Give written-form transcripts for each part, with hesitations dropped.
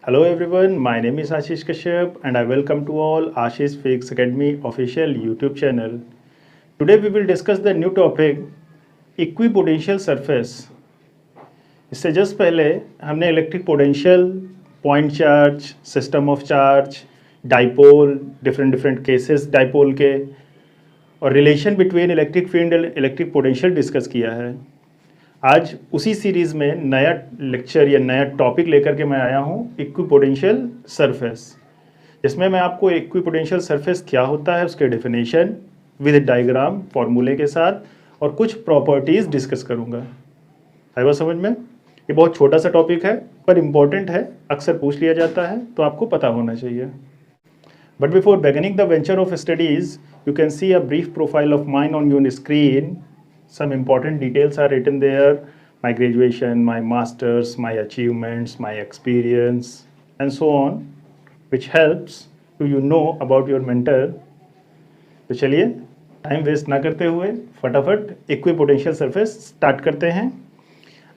Hello everyone, my name is Ashish Kashyap and I welcome to all Ashish Physics Academy official YouTube channel. Today we will discuss the new topic equipotential surface. इससे just पहले हमने electric potential, point charge, system of charge, dipole, different cases dipole के और relation between electric field and electric potential discuss किया है। आज उसी series में नया लेक्चर या नया टॉपिक लेकर के मैं आया हूँ इक्विपोटेंशियल सरफेस, जिसमें मैं आपको इक्विपोटेंशियल सरफेस क्या होता है उसके डेफिनेशन विद डायग्राम फॉर्मूले के साथ और कुछ प्रॉपर्टीज़ डिस्कस करूँगा। है वो समझ में? ये बहुत छोटा सा टॉपिक है पर इम्पॉर्टेंट है, अक्सर पूछ लिया जाता है तो आपको पता होना चाहिए। But before beginning the venture of studies you can see a brief profile of mine on your screen. Some important details are written there: my graduation, my masters, my achievements, my experience and so on, which helps to you know about your mentor. तो चलिए time waste ना करते हुए फटाफट equipotential surface start करते हैं।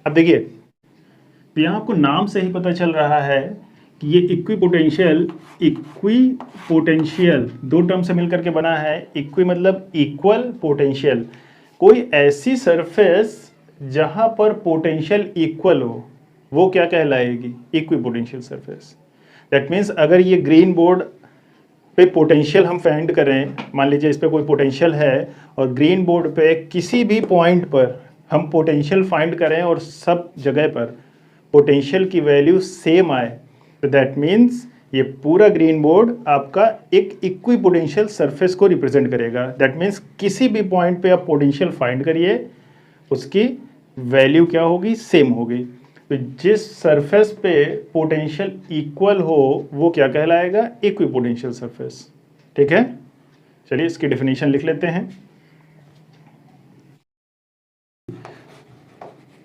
अब देखिए, तो यहाँ आपको नाम से ही पता चल रहा है कि ये इक्विपोटेंशियल दो टर्म से मिलकर के बना है। इक्वी मतलब इक्वल, पोटेंशियल कोई ऐसी सरफेस जहां पर पोटेंशियल इक्वल हो वो क्या कहलाएगी? Equipotential surface. दैट मीन्स अगर ये ग्रीन बोर्ड पे पोटेंशियल हम फाइंड करें, मान लीजिए इस पे कोई पोटेंशियल है और ग्रीन बोर्ड पे किसी भी पॉइंट पर हम पोटेंशियल फाइंड करें और सब जगह पर पोटेंशियल की वैल्यू सेम आए, तो दैट मीन्स ये पूरा ग्रीन बोर्ड आपका एक इक्विपोटेंशियल सरफेस को रिप्रेजेंट करेगा। दैट मीन्स किसी भी पॉइंट पे आप पोटेंशियल फाइंड करिए, उसकी वैल्यू क्या होगी? सेम होगी। तो जिस सरफेस पे पोटेंशियल इक्वल हो वो क्या कहलाएगा? Equipotential surface. ठीक है, चलिए इसकी डेफिनेशन लिख लेते हैं।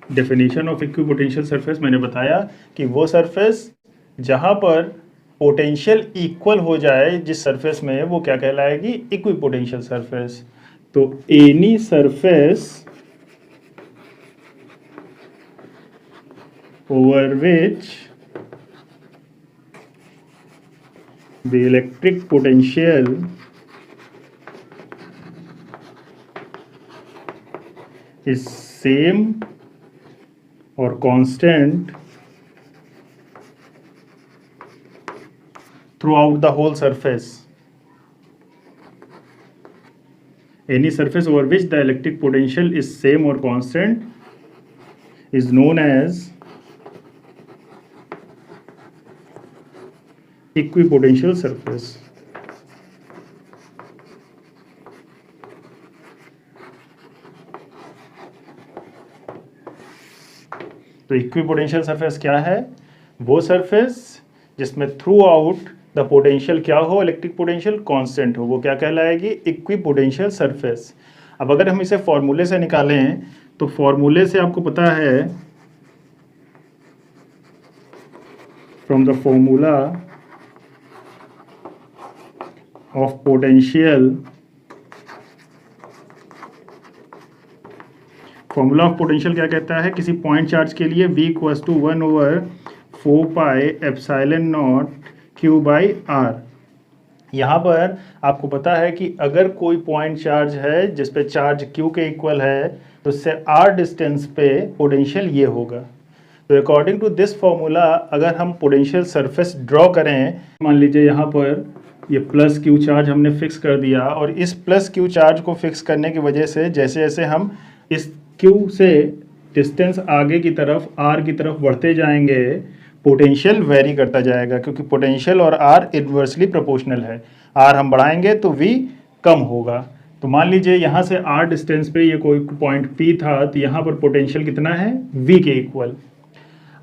डेफिनेशन ऑफ इक्विपोटेंशियल सरफेस मैंने बताया कि वो सरफेस जहां पर पोटेंशियल इक्वल हो जाए जिस सरफेस में, वो क्या कहलाएगी? Equipotential surface. तो any surface over which the electric potential is same और constant throughout the whole surface. Any surface over which the electric potential is same or constant is known as equipotential surface. तो equipotential surface क्या है? वो surface जिसमें through out the potential क्या हो? Electric potential constant हो, वो क्या कहलाएगी? Equipotential surface. अब अगर हम इसे फॉर्मूले से निकालें तो फॉर्मूले से आपको पता है, from the formula of potential, formula of potential क्या कहता है? किसी पॉइंट चार्ज के लिए V = 1/4 pi epsilon not Q by R। यहाँ पर आपको पता है कि अगर कोई पॉइंट चार्ज है जिस पे चार्ज Q के इक्वल है तो उससे R डिस्टेंस पे पोटेंशियल ये होगा। तो अकॉर्डिंग टू दिस फॉर्मूला अगर हम पोटेंशियल सरफेस ड्रॉ करें, मान लीजिए यहाँ पर ये प्लस Q चार्ज हमने फिक्स कर दिया और इस प्लस Q चार्ज को फिक्स करने की वजह से जैसे जैसे हम इस Q से डिस्टेंस आगे की तरफ R की तरफ बढ़ते जाएंगे, पोटेंशियल वेरी करता जाएगा, क्योंकि पोटेंशियल और R इन्वर्सली प्रोपोर्शनल है। R हम बढ़ाएंगे तो V कम होगा। तो मान लीजिए यहाँ से R डिस्टेंस पे ये कोई पॉइंट P था, तो यहाँ पर पोटेंशियल कितना है? V के इक्वल।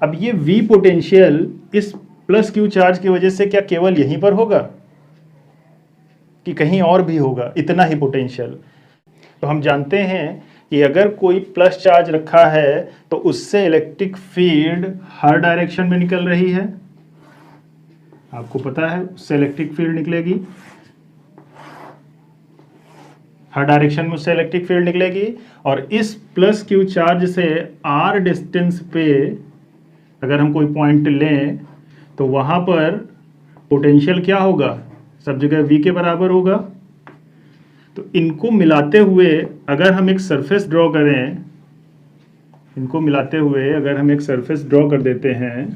अब ये V पोटेंशियल इस प्लस Q चार्ज की वजह से क्या केवल यहीं पर होगा कि कहीं और भी होगा? इतना ही पोटेंशियल। तो हम जानते हैं कि अगर कोई प्लस चार्ज रखा है तो उससे इलेक्ट्रिक फील्ड हर डायरेक्शन में निकल रही है। आपको पता है उससे इलेक्ट्रिक फील्ड निकलेगी, हर डायरेक्शन में उससे इलेक्ट्रिक फील्ड निकलेगी। और इस प्लस Q चार्ज से R डिस्टेंस पे अगर हम कोई पॉइंट लें तो वहाँ पर पोटेंशियल क्या होगा, सब जगह V के बराबर होगा। तो इनको मिलाते हुए अगर हम एक सरफेस ड्रॉ करें, इनको मिलाते हुए अगर हम एक सरफेस ड्रॉ कर देते हैं,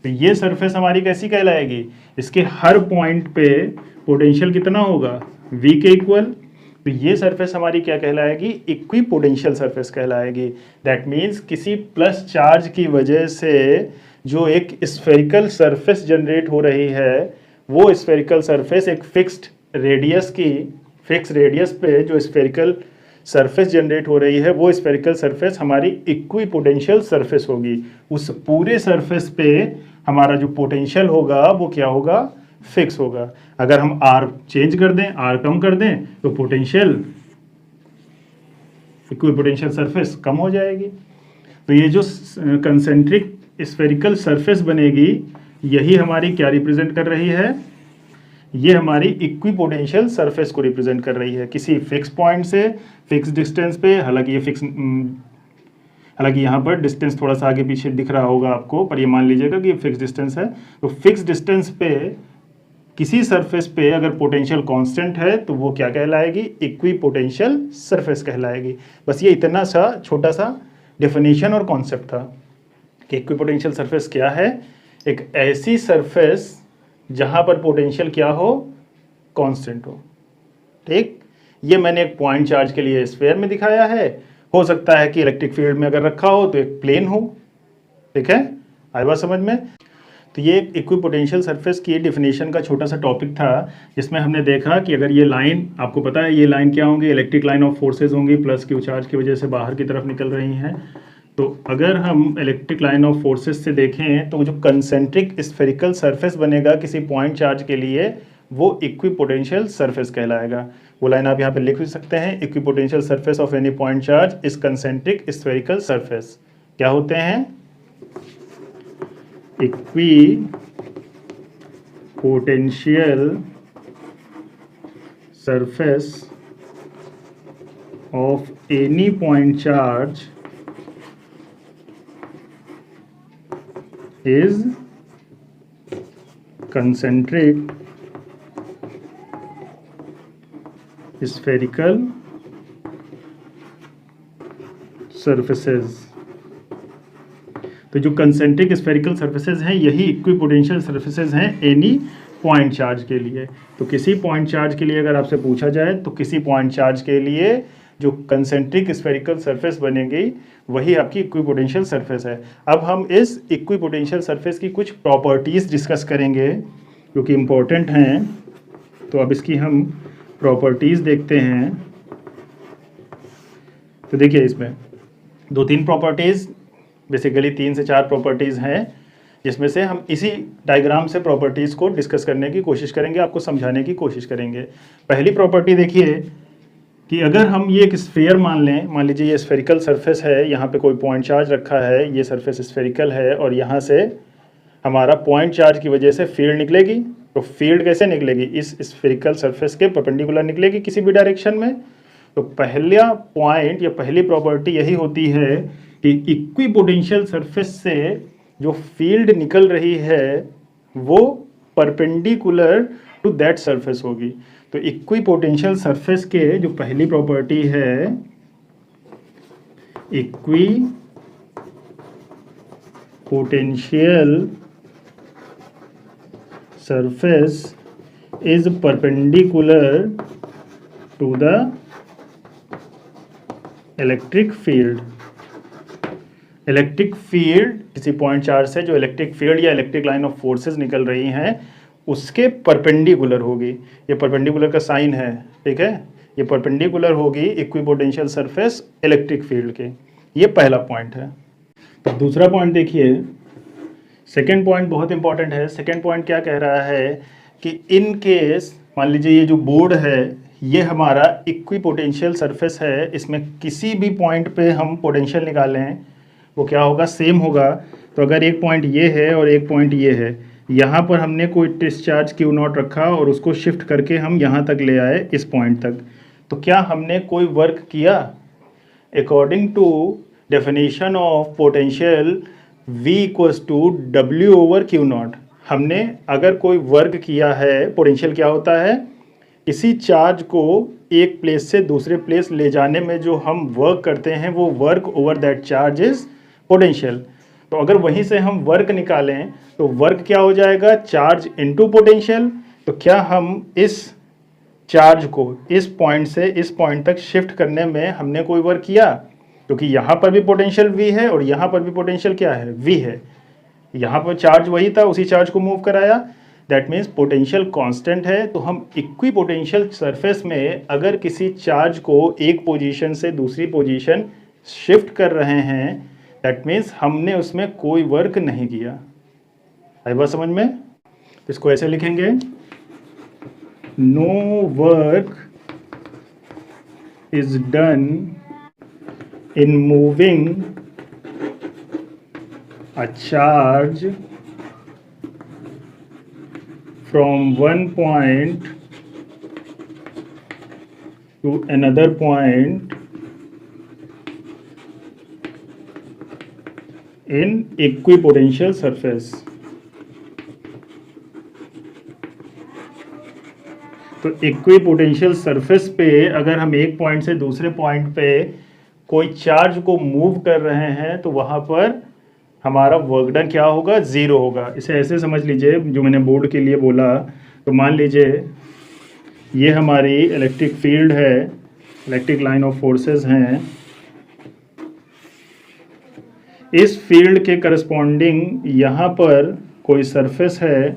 तो ये सरफेस हमारी कैसी कहलाएगी, इसके हर पॉइंट पे पोटेंशियल कितना होगा, V के इक्वल। तो ये सरफेस हमारी क्या कहलाएगी, इक्वी पोटेंशियल सरफेस कहलाएगी। दैट मीन्स किसी प्लस चार्ज की वजह से जो एक स्फेरिकल सरफेस जनरेट हो रही है, वो स्फेरिकल सरफेस एक फिक्स रेडियस पे जो स्फेरिकल सरफेस जनरेट हो रही है, वो स्फेरिकल सरफेस हमारी इक्वी पोटेंशियल सरफेस होगी। उस पूरे सरफेस पे हमारा जो पोटेंशियल होगा वो क्या होगा, फिक्स होगा। अगर हम R चेंज कर दें, R कम कर दें, तो पोटेंशियल, इक्वी पोटेंशियल सरफेस कम हो जाएगी। तो ये जो कंसेंट्रिक स्फेरिकल सरफेस बनेगी, यही हमारी क्या रिप्रेजेंट कर रही है, ये हमारी इक्वी पोटेंशियल सरफेस को रिप्रेजेंट कर रही है। किसी फिक्स पॉइंट से फिक्स डिस्टेंस पे, हालांकि यहाँ पर डिस्टेंस थोड़ा सा आगे पीछे दिख रहा होगा आपको, पर ये मान लीजिएगा कि फिक्स डिस्टेंस है। तो फिक्स डिस्टेंस पे किसी सरफेस पे अगर पोटेंशियल कांस्टेंट है तो वो क्या कहलाएगी, इक्वी पोटेंशियल सरफेस कहलाएगी। बस ये इतना सा छोटा सा डेफिनेशन और कॉन्सेप्ट था कि इक्वी पोटेंशियल सरफेस क्या है, एक ऐसी सरफेस जहां पर पोटेंशियल क्या हो, कांस्टेंट हो। ठीक, ये मैंने एक पॉइंट चार्ज के लिए स्फीयर में दिखाया है। हो सकता है कि इलेक्ट्रिक फील्ड में अगर रखा हो तो एक प्लेन हो। ठीक है, आई बात समझ में। तो ये इक्वी पोटेंशियल सरफेस की डेफिनेशन का छोटा सा टॉपिक था, जिसमें हमने देखा कि अगर ये लाइन, आपको पता है ये लाइन क्या होंगी, इलेक्ट्रिक लाइन ऑफ फोर्सेज होंगी, प्लस क्यू चार्ज की वजह से बाहर की तरफ निकल रही हैं। तो अगर हम इलेक्ट्रिक लाइन ऑफ फोर्सेज से देखें तो जो कंसेंट्रिक स्फेरिकल सरफेस बनेगा किसी पॉइंट चार्ज के लिए, वो इक्वी पोटेंशियल सरफेस कहलाएगा। वो लाइन आप यहाँ पे लिख भी सकते हैं, equi potential surface of any point charge is concentric spherical surface. क्या होते हैं, equi potential surface of any point charge is concentric spherical surfaces। तो जो कंसेंट्रिक स्फेरिकल सर्फेसेज हैं, यही इक्वी पोटेंशियल सर्फेसेज हैं एनी पॉइंट चार्ज के लिए। तो किसी पॉइंट चार्ज के लिए अगर आपसे पूछा जाए तो किसी पॉइंट चार्ज के लिए जो कंसेंट्रिक स्फेरिकल सरफेस बनेगी वही आपकी इक्वी पोटेंशियल सरफेस है। अब हम इस इक्वी पोटेंशियल सरफेस की कुछ प्रॉपर्टीज़ डिस्कस करेंगे जो कि इम्पोर्टेंट हैं। तो अब इसकी हम प्रॉपर्टीज़ देखते हैं। तो देखिए इसमें 2-3 प्रॉपर्टीज़, बेसिकली 3 से 4 प्रॉपर्टीज़ हैं, जिसमें से हम इसी डायग्राम से प्रॉपर्टीज़ को डिस्कस करने की कोशिश करेंगे, आपको समझाने की कोशिश करेंगे। पहली प्रॉपर्टी देखिए कि अगर हम ये एक स्फीयर मान लें, मान लीजिए ये स्फेरिकल सरफेस है, यहाँ पे कोई पॉइंट चार्ज रखा है, ये सरफेस स्फेरिकल है और यहाँ से हमारा पॉइंट चार्ज की वजह से फील्ड निकलेगी। तो फील्ड कैसे निकलेगी, इस स्फेरिकल सरफेस के परपेंडिकुलर निकलेगी किसी भी डायरेक्शन में। तो पहला पॉइंट या पहली प्रॉपर्टी यही होती है कि इक्वी पोटेंशियल सरफेस से जो फील्ड निकल रही है वो परपेंडिकुलर टू दैट सरफेस होगी। तो इक्वी पोटेंशियल सरफेस के जो पहली प्रॉपर्टी है, equipotential surface is perpendicular to the electric field. Electric field किसी पॉइंट चार्ज से जो इलेक्ट्रिक फील्ड या इलेक्ट्रिक लाइन ऑफ फोर्सेस निकल रही हैं उसके परपेंडिकुलर होगी। ये परपेंडिकुलर का साइन है, ठीक है, ये परपेंडिकुलर होगी equi potential surface electric field के। ये पहला पॉइंट है। तो दूसरा पॉइंट देखिए, सेकेंड पॉइंट बहुत इंपॉर्टेंट है। सेकेंड पॉइंट क्या कह रहा है कि इन केस मान लीजिए ये जो बोर्ड है ये हमारा इक्वी पोटेंशियल सरफेस है, इसमें किसी भी पॉइंट पे हम पोटेंशियल निकालें वो क्या होगा, सेम होगा। तो अगर एक पॉइंट ये है और एक पॉइंट ये है, यहाँ पर हमने कोई डिस्चार्ज क्यू नॉट रखा और उसको शिफ्ट करके हम यहाँ तक ले आए इस पॉइंट तक, तो क्या हमने कोई वर्क किया? According to definition of potential V equals to W over q naught. हमने अगर कोई वर्क किया है, पोटेंशियल क्या होता है, किसी चार्ज को एक प्लेस से दूसरे प्लेस ले जाने में जो हम वर्क करते हैं वो work over that charge is potential. तो अगर वहीं से हम वर्क निकालें तो वर्क क्या हो जाएगा, चार्ज इनटू पोटेंशियल। तो क्या हम इस चार्ज को इस पॉइंट से इस पॉइंट तक शिफ्ट करने में हमने कोई वर्क किया, क्योंकि यहाँ पर भी पोटेंशियल V है और यहाँ पर भी पोटेंशियल क्या है, V है। यहाँ पर चार्ज वही था, उसी चार्ज को मूव कराया, दैट मीन्स पोटेंशियल कांस्टेंट है। तो हम इक्वी पोटेंशियल सरफेस में अगर किसी चार्ज को एक पोजीशन से दूसरी पोजीशन शिफ्ट कर रहे हैं, दैट मीन्स हमने उसमें कोई वर्क नहीं किया। आई बात समझ में? तो इसको ऐसे लिखेंगे, no work is done in moving a charge from one point to another point in equipotential surface। तो इक्विपोटेंशियल सरफेस पे अगर हम एक पॉइंट से दूसरे पॉइंट पे कोई चार्ज को मूव कर रहे हैं तो वहाँ पर हमारा वर्क डन क्या होगा, ज़ीरो होगा। इसे ऐसे समझ लीजिए, जो मैंने बोर्ड के लिए बोला, तो मान लीजिए ये हमारी इलेक्ट्रिक फील्ड है, इलेक्ट्रिक लाइन ऑफ फोर्सेस हैं। इस फील्ड के करस्पॉन्डिंग यहाँ पर कोई सरफेस है,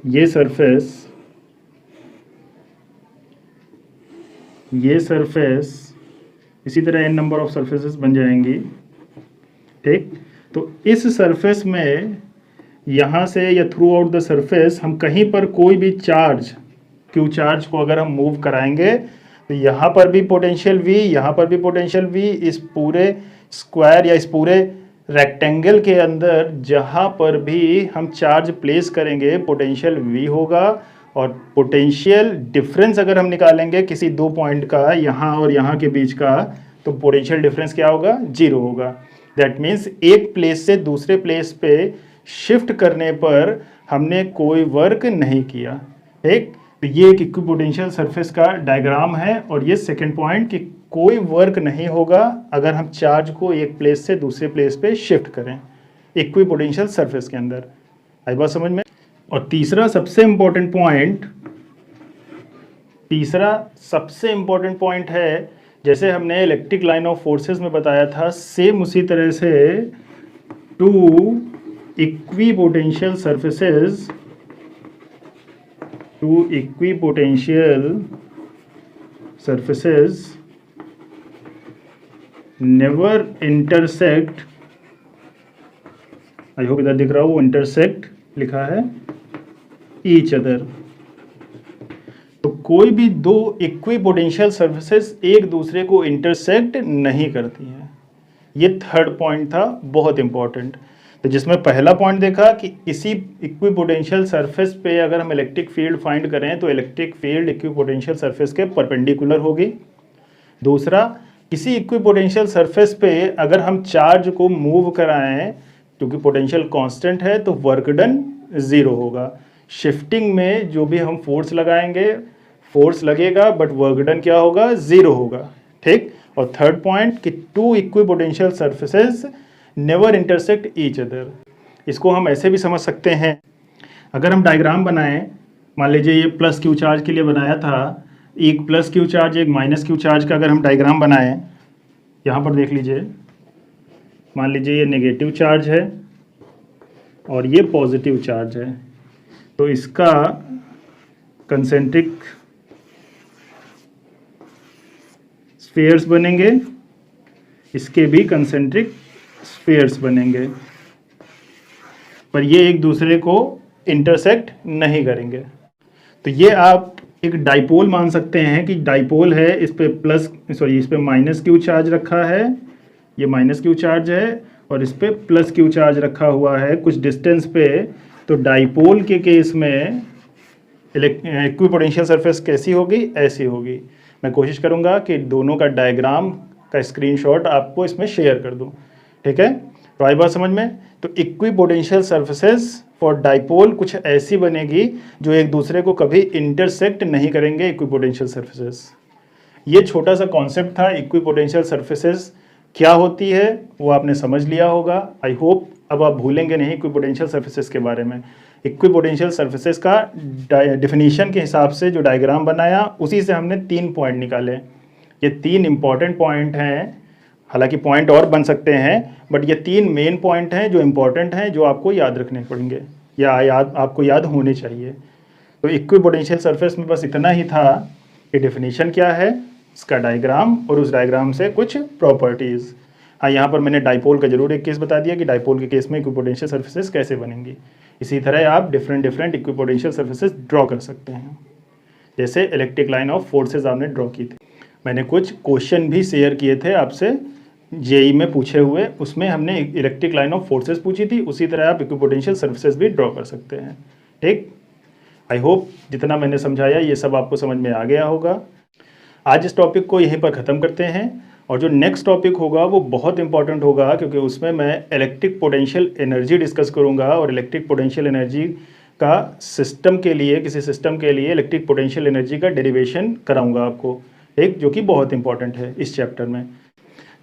ये सरफेस इसी तरह n नंबर ऑफ सरफेसेस बन जाएंगी, ठीक। तो इस सरफेस में यहाँ से या थ्रू आउट द सरफेस हम कहीं पर कोई भी चार्ज, क्यू चार्ज को अगर हम मूव कराएंगे तो यहाँ पर भी पोटेंशियल V, यहाँ पर भी पोटेंशियल V, इस पूरे स्क्वायर या इस पूरे रेक्टेंगल के अंदर जहाँ पर भी हम चार्ज प्लेस करेंगे पोटेंशियल V होगा। और पोटेंशियल डिफरेंस अगर हम निकालेंगे किसी दो पॉइंट का, यहाँ और यहाँ के बीच का, तो पोटेंशियल डिफरेंस क्या होगा, जीरो होगा। दैट मीन्स एक प्लेस से दूसरे प्लेस पे शिफ्ट करने पर हमने कोई वर्क नहीं किया, ठीक। तो ये एक इक्विपोटेंशियल सरफेस का डायग्राम है और ये सेकंड पॉइंट कि कोई वर्क नहीं होगा अगर हम चार्ज को एक प्लेस से दूसरे प्लेस पे शिफ्ट करें इक्विपोटेंशियल सरफेस के अंदर। आई बात समझ में? और तीसरा सबसे इम्पोर्टेंट पॉइंट है, जैसे हमने इलेक्ट्रिक लाइन ऑफ फोर्सेस में बताया था, सेम उसी तरह से two equipotential surfaces never intersect, I hope इधर दिख रहा हो, इंटरसेक्ट लिखा है, ईच अदर। तो कोई भी दो इक्विपोटेंशियल सरफेसेस एक दूसरे को इंटरसेक्ट नहीं करती हैं। ये थर्ड पॉइंट था, बहुत इंपॉर्टेंट। तो जिसमें पहला पॉइंट देखा कि किसी इक्विपोटेंशियल सरफेस पे अगर हम इलेक्ट्रिक फील्ड फाइंड करें तो इलेक्ट्रिक फील्ड इक्विपोटेंशियल सरफेस के परपेंडिकुलर होगी। दूसरा, किसी इक्विपोटेंशियल सरफेस पे अगर हम चार्ज को मूव कराएं क्योंकि पोटेंशियल कांस्टेंट है तो वर्क डन ज़ीरो होगा। शिफ्टिंग में जो भी हम फोर्स लगाएंगे, फोर्स लगेगा बट वर्क डन क्या होगा, ज़ीरो होगा, ठीक। और थर्ड पॉइंट कि two equipotential surfaces never intersect each other. इसको हम ऐसे भी समझ सकते हैं, अगर हम डायग्राम बनाएं, मान लीजिए ये प्लस क्यू चार्ज के लिए बनाया था, एक प्लस क्यू चार्ज एक माइनस क्यू चार्ज का अगर हम डायग्राम बनाएं, यहाँ पर देख लीजिए, मान लीजिए ये नेगेटिव चार्ज है और ये पॉजिटिव चार्ज है, तो इसका कंसेंट्रिक स्फीयर्स बनेंगे, इसके भी कंसेंट्रिक स्फीयर्स बनेंगे, पर ये एक दूसरे को इंटरसेक्ट नहीं करेंगे। तो ये आप एक डाइपोल मान सकते हैं कि डाइपोल है, इस पे माइनस क्यू चार्ज रखा है, ये माइनस क्यू चार्ज है और इस पे प्लस क्यू चार्ज रखा हुआ है कुछ डिस्टेंस पे। तो डाइपोल के केस में इक्विपोटेंशियल सरफेस कैसी होगी, ऐसी होगी। मैं कोशिश करूंगा कि दोनों का डायग्राम का स्क्रीनशॉट आपको इसमें शेयर कर दूं, ठीक है। तो आई बात समझ में। तो इक्विपोटेंशियल सरफेसेस फॉर डाइपोल कुछ ऐसी बनेगी जो एक दूसरे को कभी इंटरसेक्ट नहीं करेंगे, इक्विपोटेंशियल सरफेसेस। ये छोटा सा कॉन्सेप्ट था, इक्विपोटेंशियल सरफेसेस क्या होती है वो आपने समझ लिया होगा। आई होप अब आप भूलेंगे नहीं इक्विपोटेंशियल सरफेसेस के बारे में। इक्विपोटेंशियल सरफेसेस का डेफिनेशन के हिसाब से जो डायग्राम बनाया उसी से हमने 3 पॉइंट निकाले। ये 3 इंपॉर्टेंट पॉइंट हैं, हालांकि पॉइंट और बन सकते हैं, बट ये 3 मेन पॉइंट हैं जो इंपॉर्टेंट हैं, जो आपको याद रखने पड़ेंगे या आपको याद होने चाहिए। तो इक्विपोटेंशियल सरफेस में बस इतना ही था कि डेफिनेशन क्या है, इसका डायग्राम और उस डायग्राम से कुछ प्रॉपर्टीज़। हाँ, यहाँ पर मैंने डाइपोल का जरूर एक केस बता दिया कि डाइपोल के केस में इक्विपोटेंशियल सरफेसेस कैसे बनेंगी। इसी तरह आप डिफरेंट इक्विपोटेंशियल सरफेसेस ड्रॉ कर सकते हैं, जैसे इलेक्ट्रिक लाइन ऑफ फोर्सेज आपने ड्रॉ की थी। मैंने कुछ क्वेश्चन भी शेयर किए थे आपसे जेई में पूछे हुए, उसमें हमने इलेक्ट्रिक लाइन ऑफ फोर्सेज पूछी थी, उसी तरह आप इक्विपोटेंशियल सरफेसेस भी ड्रॉ कर सकते हैं। ठीक, आई होप जितना मैंने समझाया ये सब आपको समझ में आ गया होगा। आज इस टॉपिक को यहीं पर ख़त्म करते हैं, और जो नेक्स्ट टॉपिक होगा वो बहुत इंपॉर्टेंट होगा, क्योंकि उसमें मैं इलेक्ट्रिक पोटेंशियल एनर्जी डिस्कस करूंगा, और इलेक्ट्रिक पोटेंशियल एनर्जी का सिस्टम के लिए, किसी सिस्टम के लिए इलेक्ट्रिक पोटेंशियल एनर्जी का डेरिवेशन कराऊंगा आपको, एक जो कि बहुत इंपॉर्टेंट है इस चैप्टर में।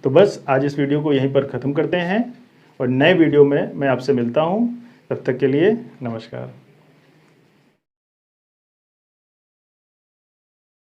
तो बस आज इस वीडियो को यहीं पर ख़त्म करते हैं, और नए वीडियो में मैं आपसे मिलता हूँ। तब तक के लिए नमस्कार।